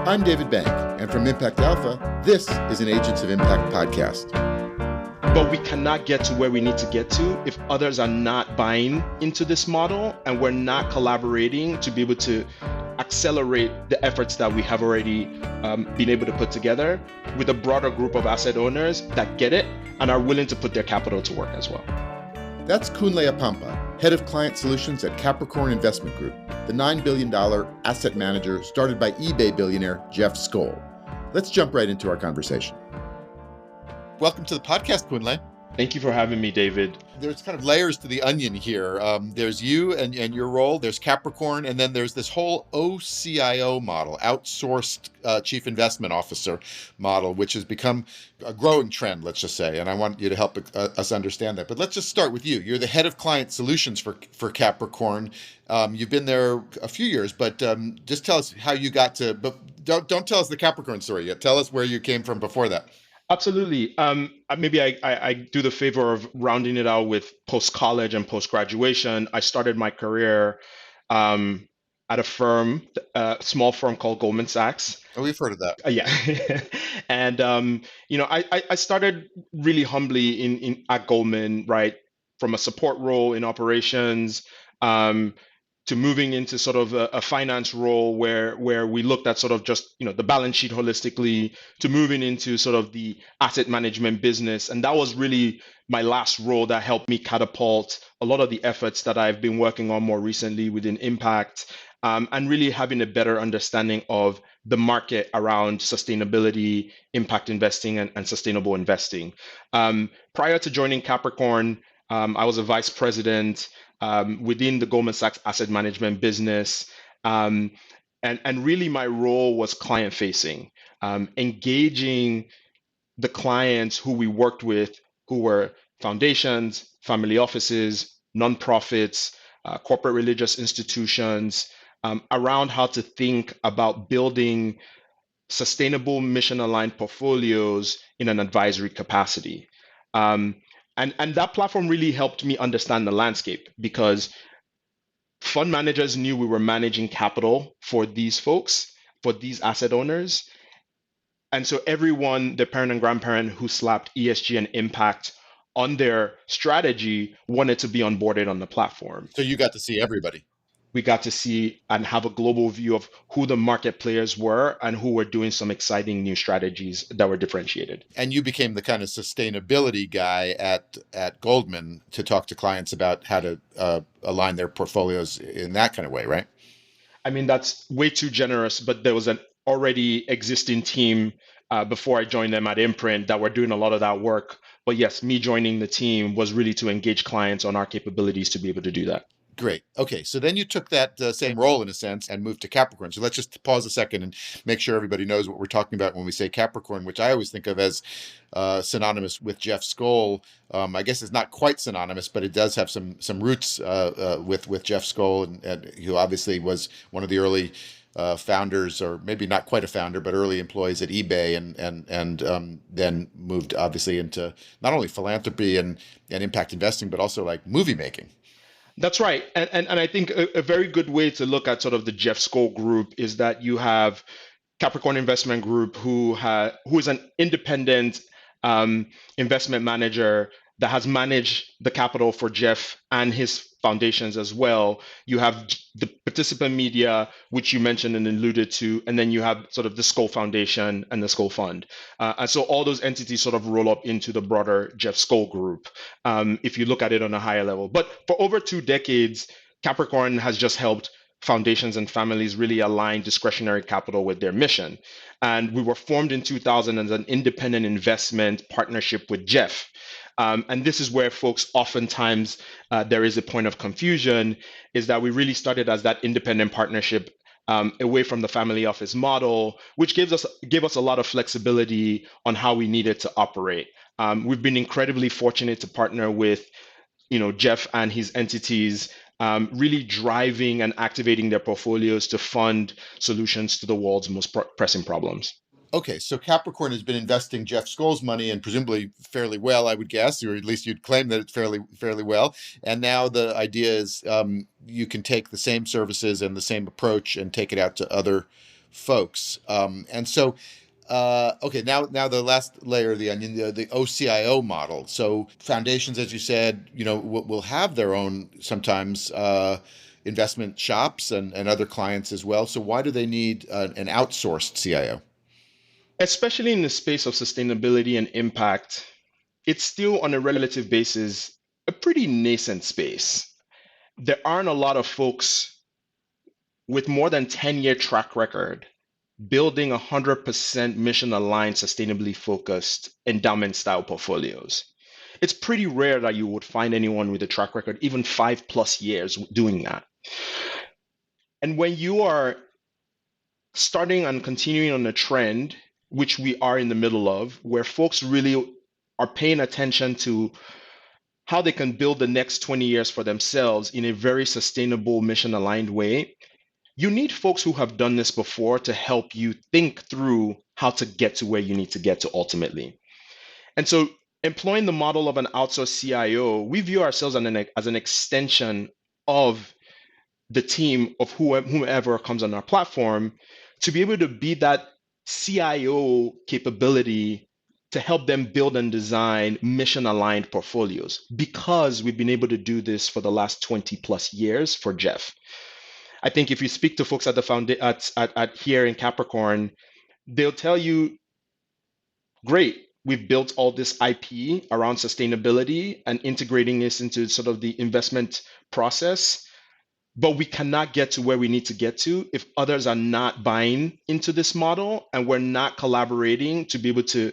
I'm David Bank, and from Impact Alpha, this is an Agents of Impact podcast. But we cannot get to where we need to get to if others are not buying into this model and we're not collaborating to be able to accelerate the efforts that we have already been able to put together with a broader group of asset owners that get it and are willing to put their capital to work as well. That's Kunle Apampa, Head of Client Solutions at Capricorn Investment Group, the $9 billion asset manager started by eBay billionaire Jeff Skoll. Let's jump right into our conversation. Welcome to the podcast, Kunle. Thank you for having me, David. There's kind of layers to the onion here. There's you and your role, there's Capricorn, and then there's this whole OCIO model, outsourced chief investment officer model, which has become a growing trend, let's just say. And I want you to help us understand that. But let's just start with you. You're the head of client solutions for Capricorn. You've been there a few years, but just tell us how you got to, but don't tell us the Capricorn story yet. Tell us where you came from before that. Absolutely. Maybe I do the favor of rounding it out with post-college and post-graduation. I started my career at a firm, a small firm called Goldman Sachs. Oh, we've heard of that. Yeah. And, I started really humbly at Goldman, right, from a support role in operations, to moving into sort of a finance role where we looked at sort of just the balance sheet holistically, to moving into sort of the asset management business. And that was really my last role that helped me catapult a lot of the efforts that I've been working on more recently within Impact, and really having a better understanding of the market around sustainability, impact investing, and sustainable investing. Prior to joining Capricorn, I was a vice president within the Goldman Sachs asset management business. And really my role was client facing, engaging the clients who we worked with, who were foundations, family offices, nonprofits, corporate religious institutions, around how to think about building sustainable mission aligned portfolios in an advisory capacity. And that platform really helped me understand the landscape, because fund managers knew we were managing capital for these folks, for these asset owners. And so everyone, the parent and grandparent who slapped ESG and impact on their strategy, wanted to be onboarded on the platform. So you got to see everybody. We got to see and have a global view of who the market players were and who were doing some exciting new strategies that were differentiated. And you became the kind of sustainability guy at Goldman to talk to clients about how to align their portfolios in that kind of way, right? I mean, that's way too generous, but there was an already existing team before I joined them at Imprint that were doing a lot of that work. But yes, me joining the team was really to engage clients on our capabilities to be able to do that. Great. Okay. So then you took that same role in a sense and moved to Capricorn. So let's just pause a second and make sure everybody knows what we're talking about when we say Capricorn, which I always think of as synonymous with Jeff Skoll. I guess it's not quite synonymous, but it does have some roots with Jeff Skoll, and who obviously was one of the early founders, or maybe not quite a founder, but early employees at eBay, and then moved obviously into not only philanthropy and impact investing, but also like movie making. That's right. And I think a very good way to look at sort of the Jeff Skoll group is that you have Capricorn Investment Group, who is an independent investment manager that has managed the capital for Jeff and his foundations as well. You have the participant media, which you mentioned and alluded to, and then you have sort of the Skoll Foundation and the Skoll Fund. And so all those entities sort of roll up into the broader Jeff Skoll group, if you look at it on a higher level. But for over 2 decades, Capricorn has just helped foundations and families really align discretionary capital with their mission. And we were formed in 2000 as an independent investment partnership with Jeff. And this is where folks oftentimes, there is a point of confusion, is that we really started as that independent partnership, away from the family office model, which gave us a lot of flexibility on how we needed to operate. We've been incredibly fortunate to partner with Jeff and his entities, really driving and activating their portfolios to fund solutions to the world's most pressing problems. Okay, so Capricorn has been investing Jeff Skoll's money, and presumably fairly well, I would guess, or at least you'd claim that it's fairly well. And now the idea is you can take the same services and the same approach and take it out to other folks. And so, okay, now the last layer of the onion, the OCIO model. So foundations, as you said, will have their own sometimes investment shops and other clients as well. So why do they need an outsourced CIO? Especially in the space of sustainability and impact, it's still on a relative basis a pretty nascent space. There aren't a lot of folks with more than 10-year track record building 100% mission aligned, sustainably focused endowment style portfolios. It's pretty rare that you would find anyone with a track record, even 5+ years, doing that. And when you are starting and continuing on a trend, which we are in the middle of, where folks really are paying attention to how they can build the next 20 years for themselves in a very sustainable, mission aligned way, you need folks who have done this before to help you think through how to get to where you need to get to ultimately. And so, employing the model of an outsourced CIO, we view ourselves as an extension of the team of whomever comes on our platform to be able to be that CIO capability to help them build and design mission aligned portfolios, because we've been able to do this for the last 20+ years for Jeff. I think if you speak to folks at the at here in Capricorn, they'll tell you, great, we've built all this IP around sustainability and integrating this into sort of the investment process, but we cannot get to where we need to get to if others are not buying into this model and we're not collaborating to be able to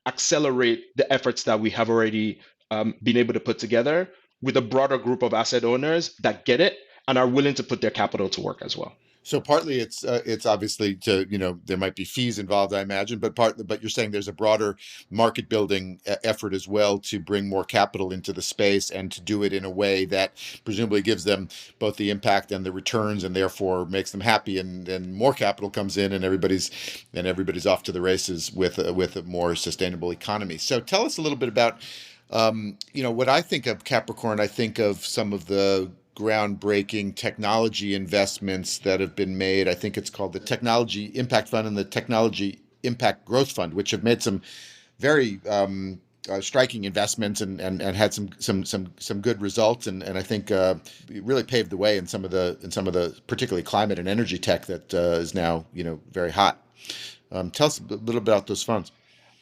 accelerate the efforts that we have already been able to put together with a broader group of asset owners that get it and are willing to put their capital to work as well. So partly it's obviously to there might be fees involved, I imagine, but you're saying there's a broader market building effort as well to bring more capital into the space and to do it in a way that presumably gives them both the impact and the returns, and therefore makes them happy, and then more capital comes in, and everybody's off to the races with a more sustainable economy. So tell us a little bit about what I think of Capricorn. I think of some of the groundbreaking technology investments that have been made. I think it's called the Technology Impact Fund and the Technology Impact Growth Fund, which have made some very striking investments and had some good results, and I think really paved the way in some of the particularly climate and energy tech that is now very hot. Tell us a little bit about those funds.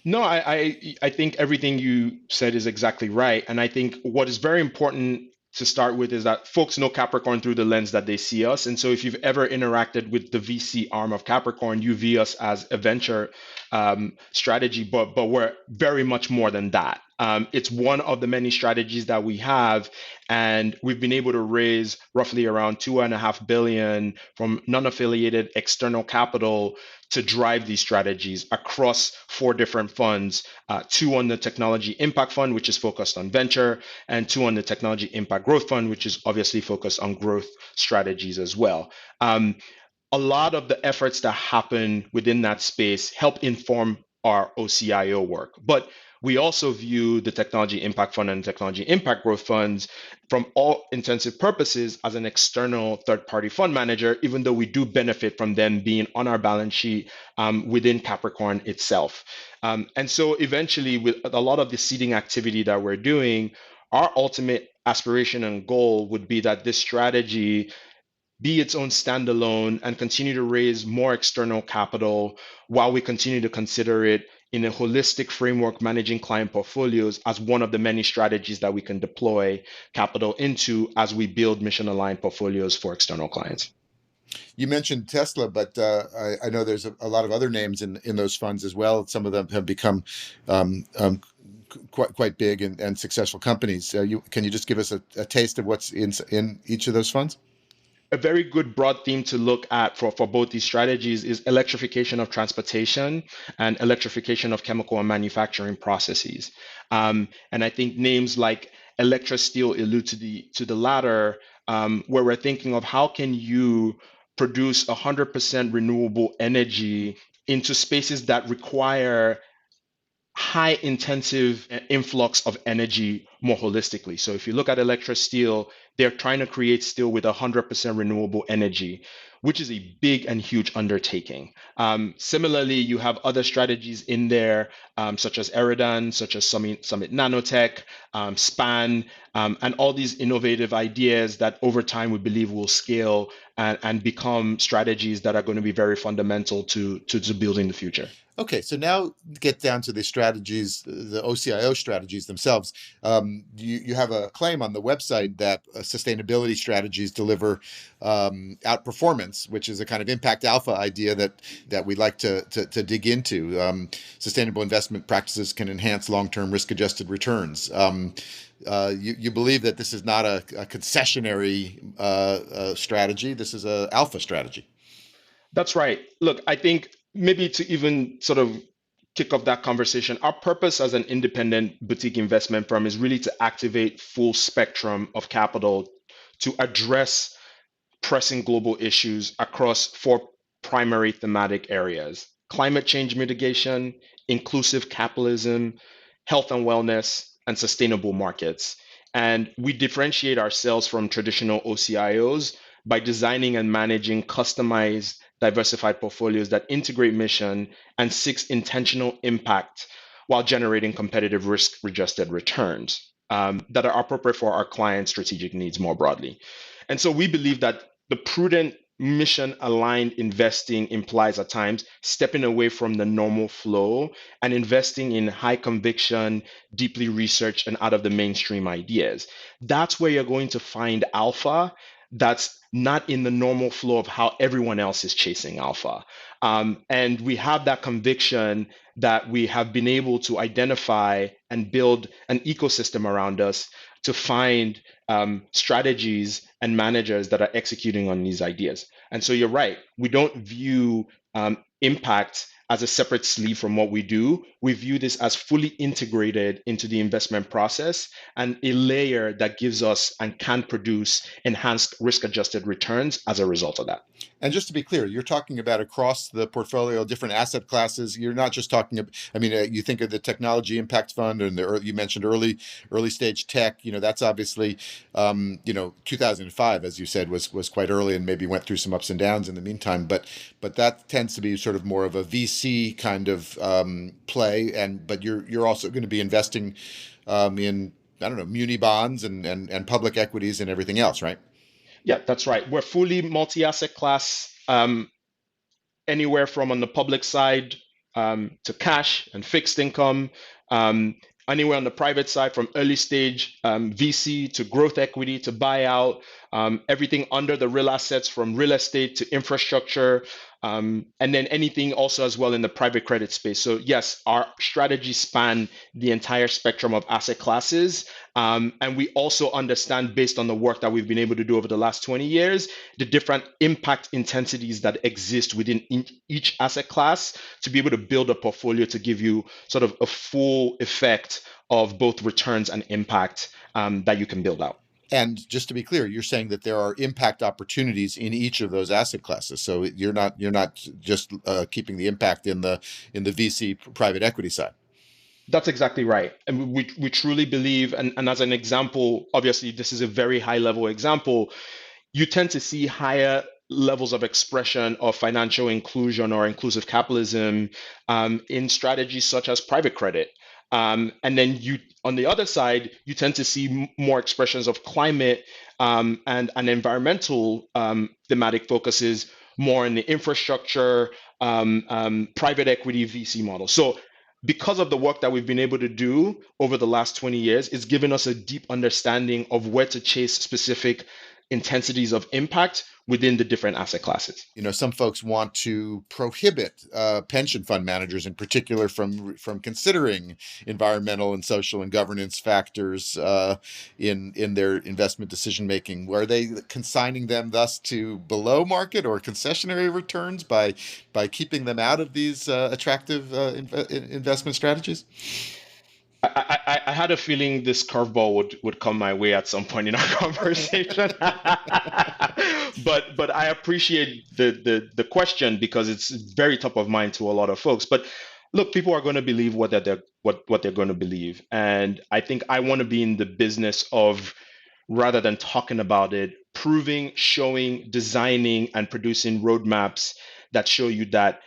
No, I think everything you said is exactly right. And I think what is very important to start with is that folks know Capricorn through the lens that they see us. And so if you've ever interacted with the VC arm of Capricorn, you view us as a venture strategy, but we're very much more than that. It's one of the many strategies that we have, and we've been able to raise roughly around 2.5 billion from non-affiliated external capital to drive these strategies across 4 different funds, 2 on the Technology Impact Fund, which is focused on venture, and 2 on the Technology Impact Growth Fund, which is obviously focused on growth strategies as well. A lot of the efforts that happen within that space help inform our OCIO work. But we also view the Technology Impact Fund and Technology Impact Growth Funds, from all intensive purposes, as an external third-party fund manager, even though we do benefit from them being on our balance sheet within Capricorn itself. And so eventually, with a lot of the seeding activity that we're doing, our ultimate aspiration and goal would be that this strategy be its own standalone and continue to raise more external capital while we continue to consider it in a holistic framework, managing client portfolios as one of the many strategies that we can deploy capital into as we build mission aligned portfolios for external clients. You mentioned Tesla, but I know there's a lot of other names in those funds as well. Some of them have become quite big and successful companies. Can you just give us a taste of what's in each of those funds? A very good broad theme to look at for both these strategies is electrification of transportation and electrification of chemical and manufacturing processes. And I think names like Electrosteel allude to the latter, where we're thinking of how can you produce 100% renewable energy into spaces that require high intensive influx of energy more holistically. So if you look at Electrosteel, they're trying to create steel with 100% renewable energy, which is a big and huge undertaking. Similarly, you have other strategies in there, such as Eridan, such as Summit Nanotech, Span, and all these innovative ideas that over time we believe will scale and become strategies that are going to be very fundamental to building the future. Okay, so now get down to the strategies, the OCIO strategies themselves. You have a claim on the website that sustainability strategies deliver outperformance, which is a kind of impact alpha idea that we like to dig into. Sustainable investment practices can enhance long-term risk-adjusted returns. You believe that this is not a concessionary strategy. This is an alpha strategy. That's right. Look, I think maybe to even sort of kick off that conversation, our purpose as an independent boutique investment firm is really to activate full spectrum of capital to address pressing global issues across four primary thematic areas: climate change mitigation, inclusive capitalism, health and wellness, and sustainable markets. And we differentiate ourselves from traditional OCIOs by designing and managing customized, diversified portfolios that integrate mission and seeks intentional impact while generating competitive risk adjusted returns that are appropriate for our clients' strategic needs more broadly. And so we believe that the prudent mission aligned investing implies at times stepping away from the normal flow and investing in high conviction, deeply researched, and out of the mainstream ideas. That's where you're going to find alpha that's not in the normal flow of how everyone else is chasing alpha. And we have that conviction that we have been able to identify and build an ecosystem around us to find strategies and managers that are executing on these ideas. And so you're right. We don't view impact as a separate sleeve from what we do. We view this as fully integrated into the investment process and a layer that gives us and can produce enhanced risk adjusted returns as a result of that. And just to be clear, you're talking about across the portfolio, different asset classes. You're not just talking about, I mean, you think of the Technology Impact Fund and you mentioned early stage tech. That's obviously, 2005, as you said, was quite early and maybe went through some ups and downs in the meantime. But that tends to be sort of more of a VC kind of play. But you're also going to be investing in, I don't know, muni bonds and public equities and everything else, right? Yeah, that's right. We're fully multi-asset class, anywhere from on the public side to cash and fixed income, anywhere on the private side from early stage VC to growth equity to buyout, everything under the real assets from real estate to infrastructure, and then anything also as well in the private credit space. So yes, our strategies span the entire spectrum of asset classes. And we also understand, based on the work that we've been able to do over the last 20 years, the different impact intensities that exist within each asset class to be able to build a portfolio to give you sort of a full effect of both returns and impact that you can build out. And just to be clear, you're saying that there are impact opportunities in each of those asset classes. So you're not just keeping the impact in the VC private equity side. That's exactly right. And we truly believe, and as an example, obviously this is a very high level example, you tend to see higher levels of expression of financial inclusion or inclusive capitalism in strategies such as private credit. And then on the other side, you tend to see more expressions of climate and environmental thematic focuses more in the infrastructure, private equity VC model. So because of the work that we've been able to do over the last 20 years, it's given us a deep understanding of where to chase specific intensities of impact within the different asset classes. Some folks want to prohibit pension fund managers in particular from considering environmental and social and governance factors in their investment decision making. Are they consigning them thus to below market or concessionary returns by keeping them out of these attractive investment strategies? I had a feeling this curveball would come my way at some point in our conversation. but I appreciate the question because it's very top of mind to a lot of folks. But look, people are going to believe what they're going to believe, and I think I want to be in the business of rather than talking about it, proving, showing, designing, and producing roadmaps that show you that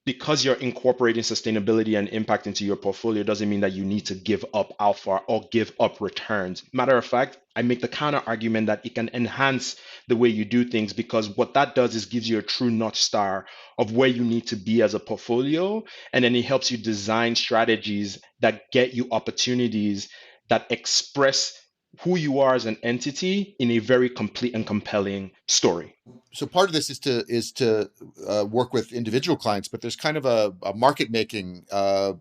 because you're incorporating sustainability and impact into your portfolio doesn't mean that you need to give up alpha or give up returns. Matter of fact, I make the counter argument that it can enhance the way you do things, because what that does is gives you a true North Star of where you need to be as a portfolio. And then it helps you design strategies that get you opportunities that express who you are as an entity in a very complete and compelling story. So part of this is to work with individual clients, but there's kind of a market making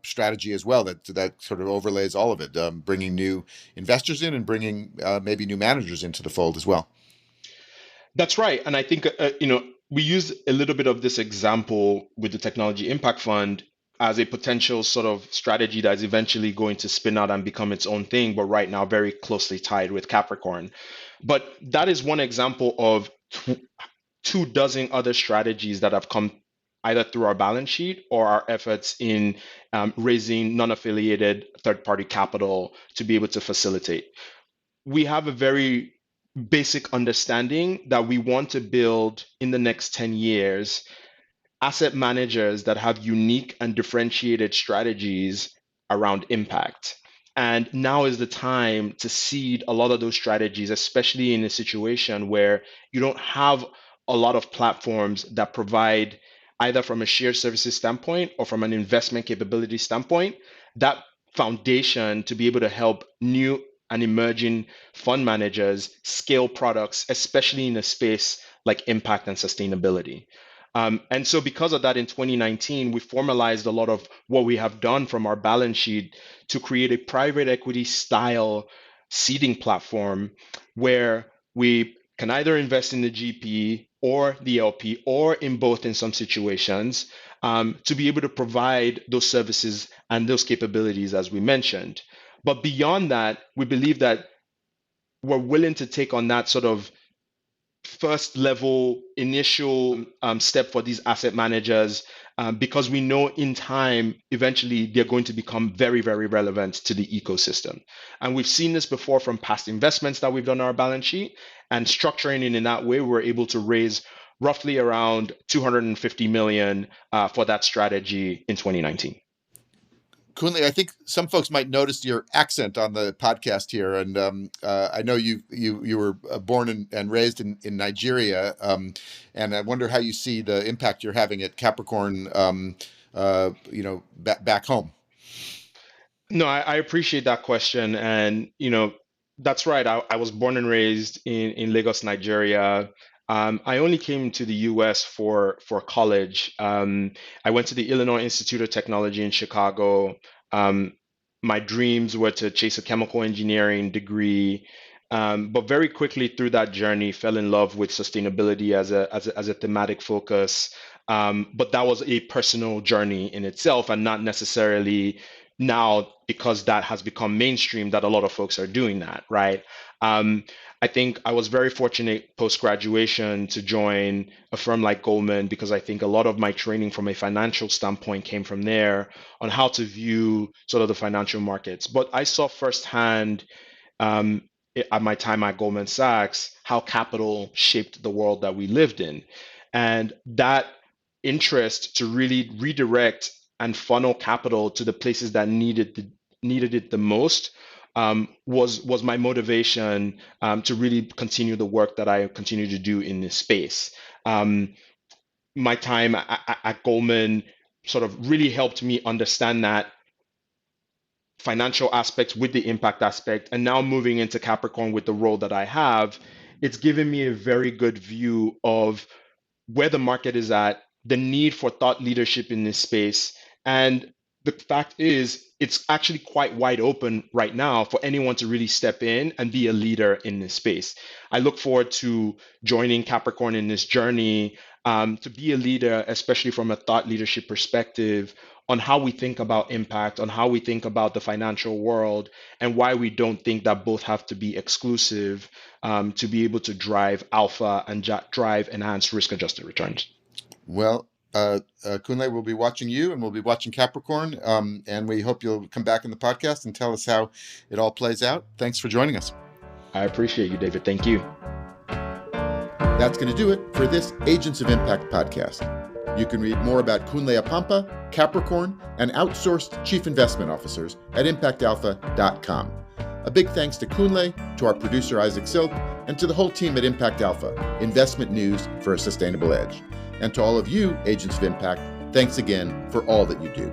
strategy as well that sort of overlays all of it, bringing new investors in and bringing maybe new managers into the fold as well. That's right. And I think, we use a little bit of this example with the Technology Impact Fund as a potential sort of strategy that is eventually going to spin out and become its own thing, but right now very closely tied with Capricorn. But that is one example of 2 dozen other strategies that have come either through our balance sheet or our efforts in raising non affiliated third party capital to be able to facilitate. We have a very basic understanding that we want to build in the next 10 years asset managers that have unique and differentiated strategies around impact. And now is the time to seed a lot of those strategies, especially in a situation where you don't have a lot of platforms that provide, either from a shared services standpoint or from an investment capability standpoint, that foundation to be able to help new and emerging fund managers scale products, especially in a space like impact and sustainability. And so, because of that, in 2019, we formalized a lot of what we have done from our balance sheet to create a private equity style seeding platform where we can either invest in the GP or the LP, or in both in some situations, to be able to provide those services and those capabilities, as we mentioned. But beyond that, we believe that we're willing to take on that sort of first level initial step for these asset managers, because we know in time eventually they're going to become very, very relevant to the ecosystem. And we've seen this before from past investments that we've done on our balance sheet, and structuring it in that way we're able to raise roughly around 250 million for that strategy in 2019. Kunle, I think some folks might notice your accent on the podcast here, and I know you were born and raised in Nigeria, and I wonder how you see the impact you're having at Capricorn, back home. No, I appreciate that question. And, that's right. I was born and raised in Lagos, Nigeria. I only came to the US for college. I went to the Illinois Institute of Technology in Chicago. Um, my dreams were to chase a chemical engineering degree. But very quickly through that journey, fell in love with sustainability as a thematic focus. But that was a personal journey in itself, and not necessarily now, because that has become mainstream, that a lot of folks are doing that, right? Um, I think I was very fortunate post graduation to join a firm like Goldman, because I think a lot of my training from a financial standpoint came from there on how to view sort of the financial markets. But I saw firsthand, um, at my time at Goldman Sachs, how capital shaped the world that we lived in. And that interest to really redirect and funnel capital to the places that needed it the most, was my motivation, to really continue the work that I continue to do in this space. Um, my time at Goldman sort of really helped me understand that financial aspect with the impact aspect, and now moving into Capricorn with the role that I have, it's given me a very good view of where the market is at, the need for thought leadership in this space. And the fact is, it's actually quite wide open right now for anyone to really step in and be a leader in this space. I look forward to joining Capricorn in this journey, to be a leader, especially from a thought leadership perspective, on how we think about impact, on how we think about the financial world, and why we don't think that both have to be exclusive, to be able to drive alpha and drive enhanced risk adjusted returns. Well, Kunle, we'll be watching you, and we'll be watching Capricorn, and we hope you'll come back in the podcast and tell us how it all plays out. Thanks for joining us. I appreciate you, David. Thank you. That's going to do it for this Agents of Impact podcast. You can read more about Kunle Apampa, Capricorn, and outsourced chief investment officers at impactalpha.com. A big thanks to Kunle, to our producer Isaac Silk, and to the whole team at Impact Alpha, investment news for a sustainable edge. And to all of you, Agents of Impact, thanks again for all that you do.